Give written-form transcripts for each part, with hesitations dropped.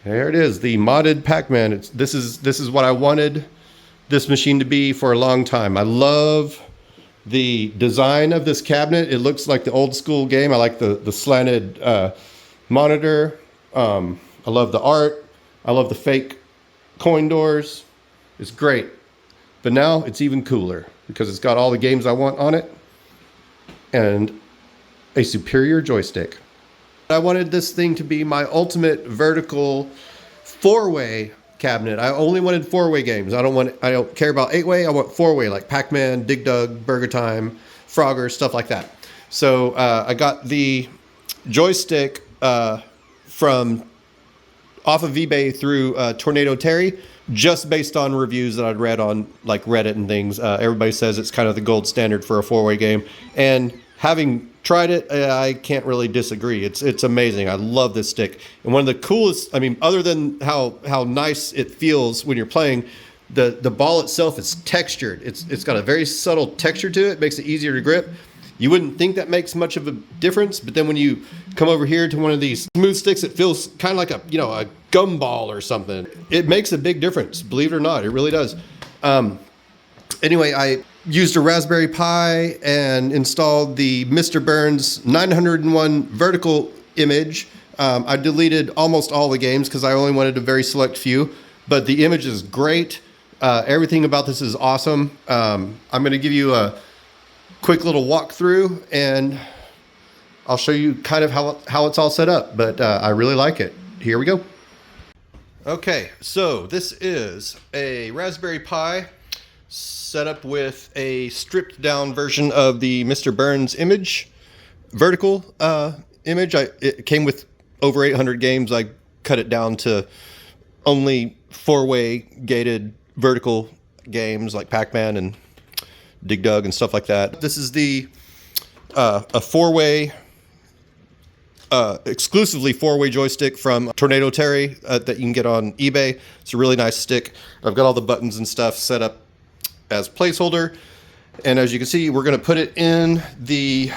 There it is, the modded Pac-Man. This is what I wanted this machine to be for a long time. I love the design of this cabinet. It looks like the old school game. I like the slanted monitor. I love the art. I love the fake coin doors. It's great. But now it's even cooler because it's got all the games I want on it and a superior joystick. I wanted this thing to be my ultimate vertical 4-way cabinet. I only wanted 4-way games. I don't care about 8-way. I want 4-way, like Pac-Man, Dig Dug, Burger Time, Frogger, stuff like that. So I got the joystick from off of eBay through Tornado Terry, just based on reviews that I'd read on like Reddit and things. Everybody says it's kind of the gold standard for a 4-way game, and having tried it, I can't really disagree. It's amazing. I love this stick. And one of the coolest, I mean, other than how nice it feels when you're playing, the ball itself is textured. It's got a very subtle texture to it. Makes it easier to grip. You wouldn't think that makes much of a difference, but then when you come over here to one of these smooth sticks, it feels kind of like a gumball or something. It makes a big difference, believe it or not. It really does. Anyway, I used a Raspberry Pi and installed the Mr. Burns 901 vertical image. I deleted almost all the games because I only wanted a very select few, but the image is great. Everything about this is awesome. I'm going to give you a quick little walkthrough and I'll show you kind of how it's all set up, but I really like it. Here we go. Okay, so this is a Raspberry Pi set up with a stripped down version of the Mr. Burns image, vertical image. It came with over 800 games. I cut it down to only 4-way gated vertical games like Pac-Man and Dig Dug and stuff like that. This is the a 4-way, exclusively 4-way joystick from Tornado Terry that you can get on eBay. It's a really nice stick. I've got all the buttons and stuff set up as placeholder, and as you can see, we're going to put it in the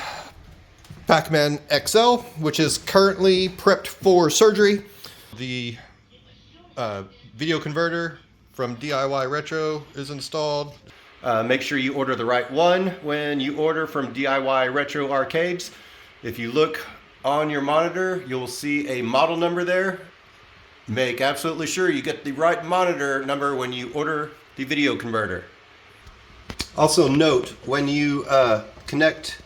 Pac-Man XL, which is currently prepped for surgery. The video converter from DIY Retro is installed. Make sure you order the right one when you order from DIY Retro Arcades. If you look on your monitor, you'll see a model number there. Make absolutely sure you get the right monitor number when you order the video converter. Also note, when you connect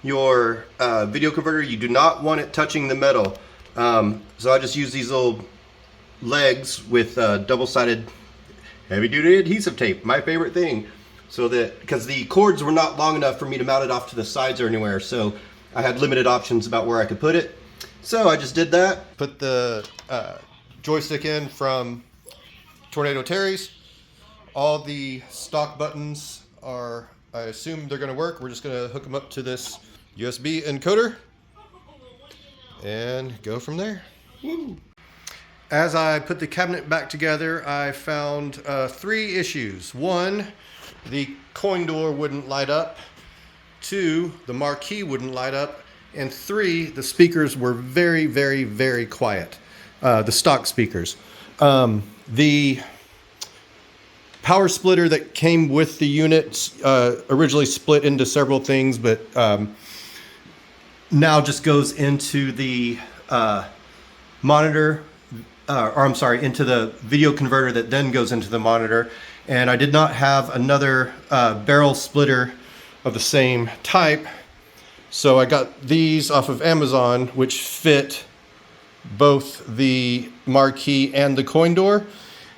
your video converter, you do not want it touching the metal. So I just use these little legs with double-sided heavy-duty adhesive tape, my favorite thing. So that, because the cords were not long enough for me to mount it off to the sides or anywhere, so I had limited options about where I could put it. So I just did that. Put the joystick in from Tornado Terry's. All the stock buttons are, I assume they're going to work. We're just going to hook them up to this USB encoder and go from there. Woo. As I put the cabinet back together, I found 3 issues. 1, the coin door wouldn't light up. 2, the marquee wouldn't light up. And 3, the speakers were very, very, very quiet. The stock speakers. The power splitter that came with the unit originally split into several things, but now just goes into the monitor, into the video converter that then goes into the monitor. And I did not have another barrel splitter of the same type, so I got these off of Amazon, which fit both the marquee and the coin door.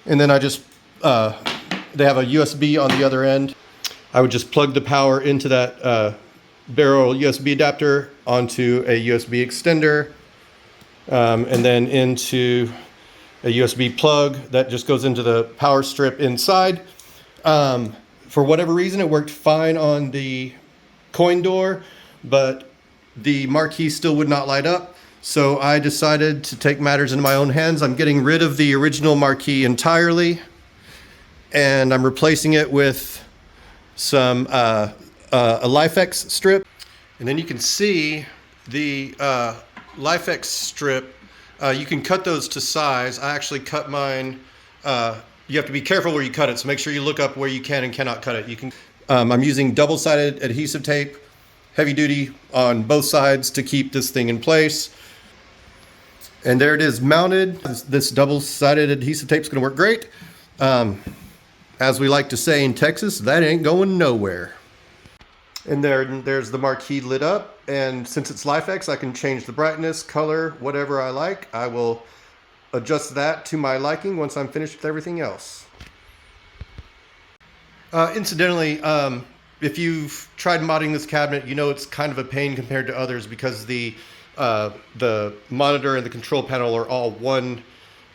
And then I just they have a USB on the other end. I would just plug the power into that barrel USB adapter onto a USB extender, and then into a USB plug that just goes into the power strip inside. For whatever reason, it worked fine on the coin door, but the marquee still would not light up. So I decided to take matters into my own hands. I'm getting rid of the original marquee entirely, and I'm replacing it with some a LifeX strip. And then you can see the LifeX strip You can cut those to size. I actually cut mine. You have to be careful where you cut it, so make sure you look up where you can and cannot cut it. You can. I'm using double-sided adhesive tape, heavy duty on both sides to keep this thing in place. And there it is mounted. This double-sided adhesive tape is going to work great. As we like to say in Texas, that ain't going nowhere. And there's the marquee lit up. And since it's LifeX, I can change the brightness, color, whatever I like. I will adjust that to my liking once I'm finished with everything else. Incidentally, if you've tried modding this cabinet, you know it's kind of a pain compared to others because the monitor and the control panel are all one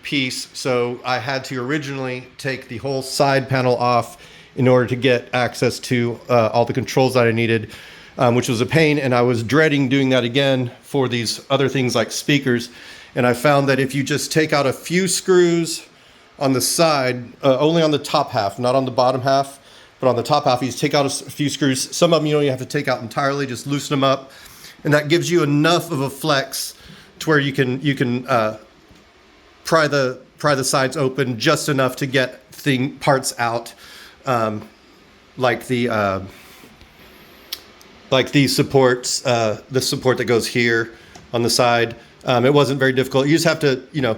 piece. So I had to originally take the whole side panel off in order to get access to all the controls that I needed, which was a pain. And I was dreading doing that again for these other things like speakers. And I found that if you just take out a few screws on the side, only on the top half, not on the bottom half, but on the top half, you just take out a few screws. Some of them you don't even have to take out entirely, just loosen them up. And that gives you enough of a flex to where you can pry the sides open just enough to get parts out, like these supports, the support that goes here on the side. It wasn't very difficult. You just have to,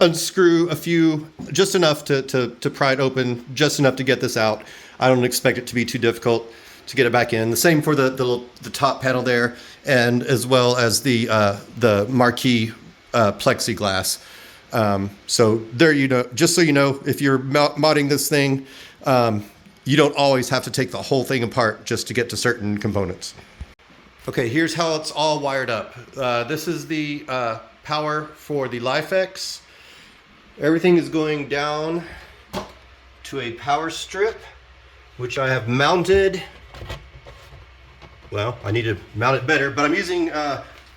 unscrew a few, just enough to pry it open, just enough to get this out. I don't expect it to be too difficult to get it back in. The same for the top panel there, and as well as the marquee plexiglass. So there, just so you know, if you're modding this thing, you don't always have to take the whole thing apart just to get to certain components. Okay, here's how it's all wired up. This is the power for the LifeX. Everything is going down to a power strip, which I have mounted. Well, I need to mount it better, but I'm using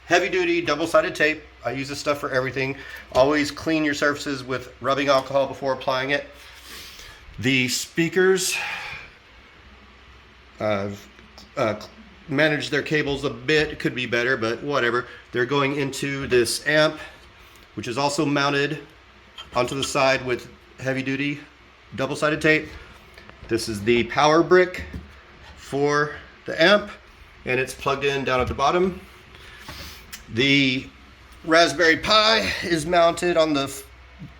heavy duty double-sided tape. I use this stuff for everything. Always clean your surfaces with rubbing alcohol before applying it. The speakers, manage their cables a bit. It could be better, but whatever. They're going into this amp, which is also mounted onto the side with heavy duty double-sided tape. This is the power brick for the amp, and it's plugged in down at the bottom. The Raspberry Pi is mounted on the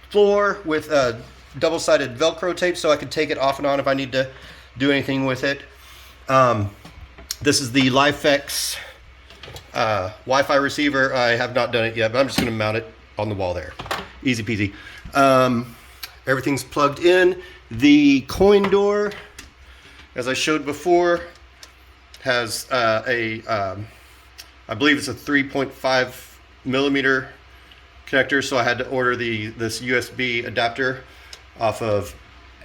floor with a double-sided Velcro tape, so I can take it off and on if I need to do anything with it. This is the LifeX Wi-Fi receiver. I have not done it yet, but I'm just going to mount it on the wall there. Easy peasy. Everything's plugged in. The coin door, as I showed before, has I believe it's a 3.5 millimeter connector, so I had to order this USB adapter off of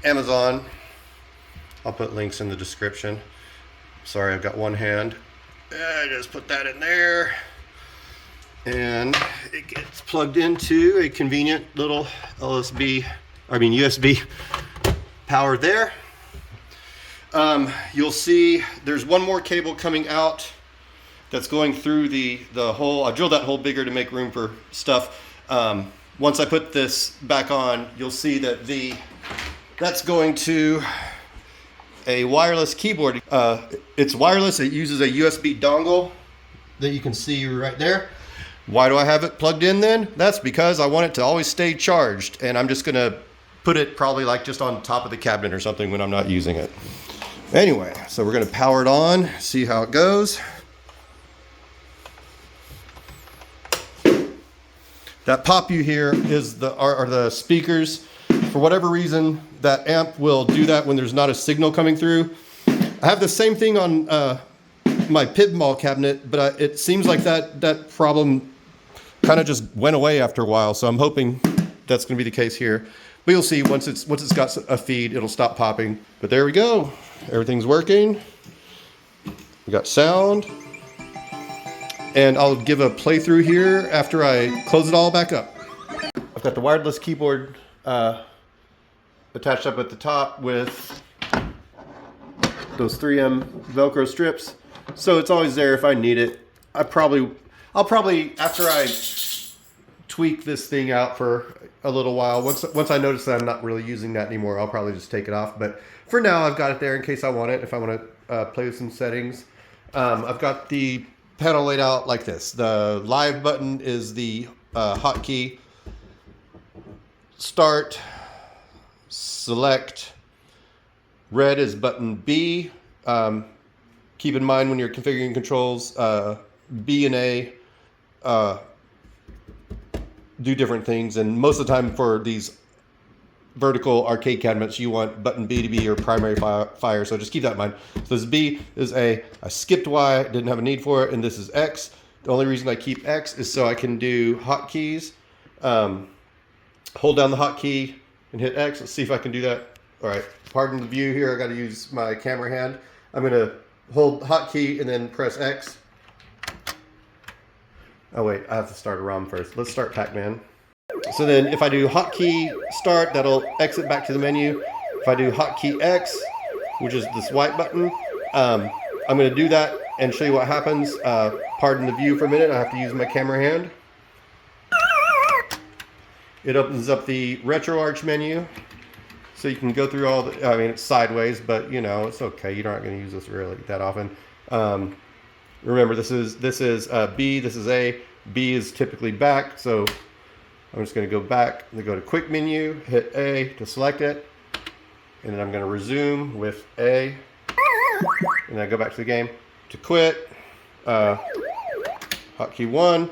Amazon. I'll put links in the description. Sorry, I've got one hand. I just put that in there, and it gets plugged into a convenient little USB power there. You'll see there's one more cable coming out that's going through the hole. I drilled that hole bigger to make room for stuff. Once I put this back on, you'll see that that's going to a wireless keyboard. It's wireless. It uses a USB dongle that you can see right there. Why do I have it plugged in then? That's because I want it to always stay charged, and I'm just gonna put it probably like just on top of the cabinet or something when I'm not using it. Anyway, so we're gonna power it on, see how it goes. That pop you hear are the speakers. For whatever reason, that amp will do that when there's not a signal coming through. I have the same thing on my pinball cabinet, but it seems like that problem kind of just went away after a while. So I'm hoping that's going to be the case here. But you'll see once it's got a feed, it'll stop popping. But there we go. Everything's working. We got sound. And I'll give a playthrough here after I close it all back up. I've got the wireless keyboard attached up at the top with those 3M Velcro strips, so it's always there if I need it. I'll probably after I tweak this thing out for a little while. Once I notice that I'm not really using that anymore, I'll probably just take it off. But for now, I've got it there in case I want it, if I want to play with some settings. I've got the panel laid out like this. The live button is the hotkey. Start, select. Red is button B. Keep in mind when you're configuring controls, B and A do different things, and most of the time for these vertical arcade cabinets, you want button B to be your primary fire, so just keep that in mind. So this B is A. I skipped Y, didn't have a need for it, and this is X. The only reason I keep X is so I can do hotkeys. Hold down the hotkey and hit X. Let's see if I can do that. All right, pardon the view here. I got to use my camera hand. I'm going to hold hotkey and then press X. Oh wait, I have to start a ROM first. Let's start Pac-Man. So then if I do hotkey start, that'll exit back to the menu. If I do hotkey X, which is this white button, I'm going to do that and show you what happens. Pardon the view for a minute. I have to use my camera hand. It opens up the RetroArch menu. So you can go through all the, I mean, it's sideways, but you know, it's okay. You're not going to use this really that often. Remember, this is B, this is A. B is typically back, so I'm just going to go back and go to quick menu, hit A to select it, and then I'm going to resume with A, and then I go back to the game to quit. Hotkey 1.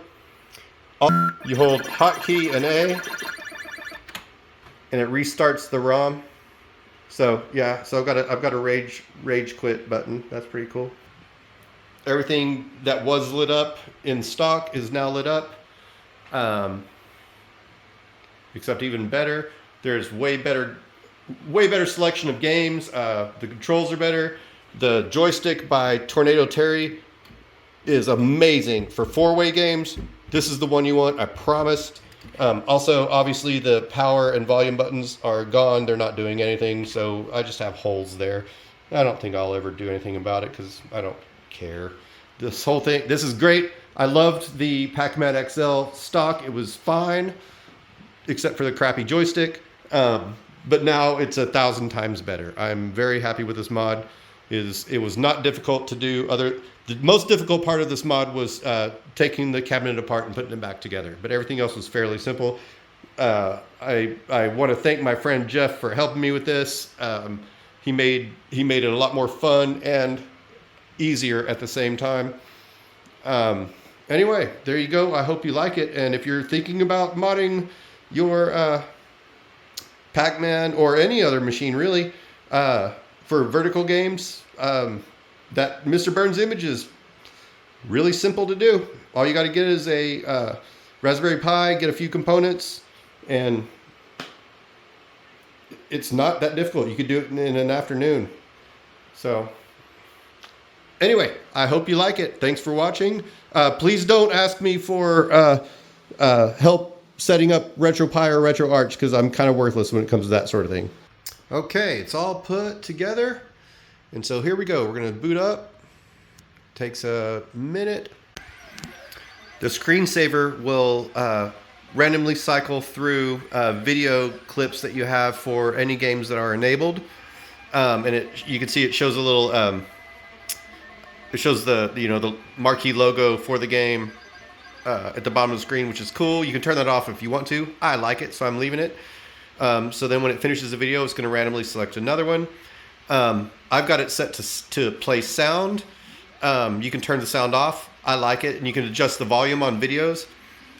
You hold hotkey and A, and it restarts the ROM. So yeah, so I've got a rage quit button. That's pretty cool. Everything that was lit up in stock is now lit up. Except even better, there's way better selection of games. The controls are better. The joystick by Tornado Terry is amazing for 4-way games. This is the one you want, I promised. Also, obviously, the power and volume buttons are gone. They're not doing anything, so I just have holes there. I don't think I'll ever do anything about it because I don't care. This whole thing, this is great. I loved the Pac-Man XL stock. It was fine, except for the crappy joystick. But now it's 1,000 times better. I'm very happy with this mod. It was not difficult to do. The most difficult part of this mod was taking the cabinet apart and putting it back together. But everything else was fairly simple. I want to thank my friend Jeff for helping me with this. He made it a lot more fun and easier at the same time. Anyway, there you go. I hope you like it. And if you're thinking about modding your Pac-Man or any other machine really for vertical games, that Mr. Burns image is really simple to do. All you got to get is a Raspberry Pi, get a few components, and it's not that difficult. You could do it in an afternoon. So anyway, I hope you like it. Thanks for watching. Please don't ask me for help setting up RetroPie or RetroArch because I'm kind of worthless when it comes to that sort of thing. Okay, it's all put together. And so here we go. We're going to boot up. Takes a minute. The screensaver will randomly cycle through video clips that you have for any games that are enabled. And you can see it shows a little, it shows the marquee logo for the game at the bottom of the screen, which is cool. You can turn that off if you want to. I like it, so I'm leaving it. So then when it finishes the video, it's going to randomly select another one. I've got it set to play sound. You can turn the sound off. I like it. And you can adjust the volume on videos.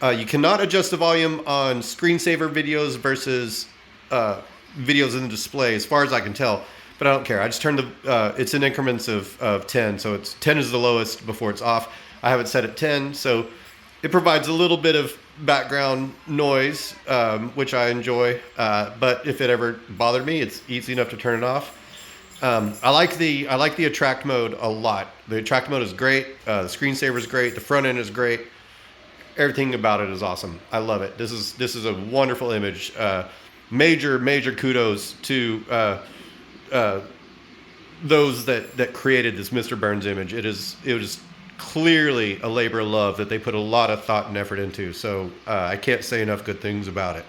You cannot adjust the volume on screensaver videos versus videos in the display, as far as I can tell. But I don't care. I just turn it's in increments of 10. So 10 is the lowest before it's off. I have it set at 10. So it provides a little bit of background noise, which I enjoy. But if it ever bothered me, it's easy enough to turn it off. I like the attract mode a lot. The attract mode is great. The screensaver is great. The front end is great. Everything about it is awesome. I love it. This is a wonderful image. Major kudos to those that created this Mr. Burns image. It was clearly a labor of love that they put a lot of thought and effort into. So I can't say enough good things about it.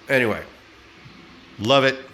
Anyway, love it.